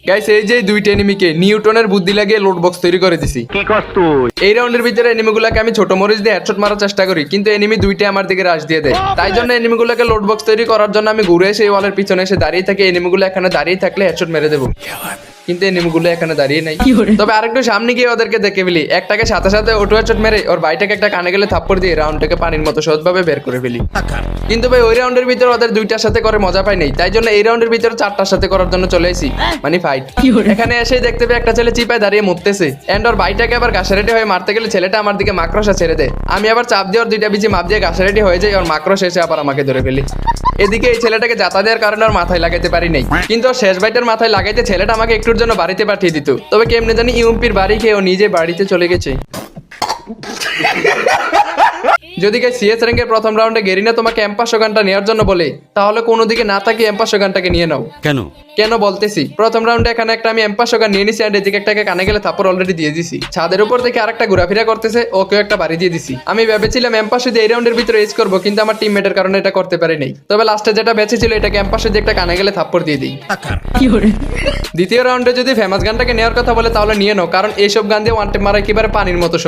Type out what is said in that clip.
Guys এই যে দুইটা এনিমিকে নিউটনের বুদ্ধি লাগিয়ে লোড বক্স তৈরি করে দিছি। কি করছ তুই? এই রাউন্ডের ভিতরে এনিমিগুলোকে আমি ছোট মরিচ দিয়ে হেডশট মারার চেষ্টা করি, কিন্তু এনিমি দুইটা আমার দিকে রাশ দিয়ে দেয়। তাই জন্য এনিমিগুলোকে লোড বক্স তৈরি করার জন্য আমি ঘুরে এসে ওয়ালের পিছনে এসে দাঁড়িয়ে থাকি। এনিমিগুলো এখানে দাঁড়িয়ে থাকলে হেডশট মেরে দেবো, কিন্তু এনিমিগুলো এখানে দাঁড়িয়ে নাই। তবে আরেকটু সামনে গিয়ে ওদেরকে দেখে ফেলি, একটাকে সাথে সাথে অটো হেডশট মেরে ওর ভাইটাকে একটা কানে গেলে থাপ্পড় দিয়ে রাউন্ডটাকে পানির মতো সহজভাবে বের করে ফেলি। কিন্তু ভাই ওই রাউন্ডের ভিতরে ওদের দুইটার সাথে করে মজা পাই নাই, তাই জন্য এই রাউন্ডের ভিতরে চারটার সাথে করার জন্য চলে এসেছি, মানে ফাইট। এখানে এসে দেখতে পাই একটা ছেলে চিপায় দাঁড়িয়ে মরতেছে, এন্ড ওর ভাইটাকে আবার ঘাসারেটি হয়ে মারতে গেলে ছেলেটা আমার দিকে মাকড়সা ছেড়ে দেয়। আমি আবার চাপ দিয়ে ওর দুইটা বিচি মাপ দিয়ে ঘাসারেটি হয়ে যায়, ওর মাকড়স এসে আবার আমাকে ধরে ফেলি। এদিকে এই ছেলেটাকে যাতা দেওয়ার কারণে ওর মাথায় লাগাইতে পারি নাই, কিন্তু ওর শেষ বাইটের মাথায় লাগাইতে ছেলেটা আমাকে একটুর জন্য বাড়িতে পাঠিয়ে দিত। তবে কেমনে জানি ইউম্পির বাড়ি খেয়ে ও নিজে বাড়িতে চলে গেছে। যদি সিএস র্যাঙ্কের প্রথম রাউন্ডে গেরিনা তোমাকে M500 গানটা নেওয়ার জন্য বলে, তাহলে কোনো দিকে না থাকি M500 গানটাকে নিয়ে নাও। কেন বলতেছি, প্রথম রাউন্ডে এখানে একটা আমি M500 গান নিয়ে নিছি, আর এদিকে একটাকে কানে গেলে থাপ্পড় অলরেডি দিয়ে দিছি। ছাদের উপর থেকে আরেকটা ঘোরাফেরা করতেছে, ওকেও একটা বাড়ি দিয়ে দিছি। আমি ভেবেছিলাম M500 দিয়ে এই রাউন্ডের ভিতরে এজ করবো, কিন্তু আমার টিমমেটের কারণে এটা করতে পারি নাই। তবে লাস্টে যেটা বেঁচে ছিল এটাকে M500 দিয়ে একটা কানে গেলে থাপ্পড় দিয়ে দিই। দ্বিতীয় রাউন্ডে যদি ফেমাস গানটাকে নেওয়ার কথা বলে তাহলে নিয়ে নাও, কারণ এইসব গান দিয়ে ওয়ান টেপ মারা একেবারে পানির মতো সহজ।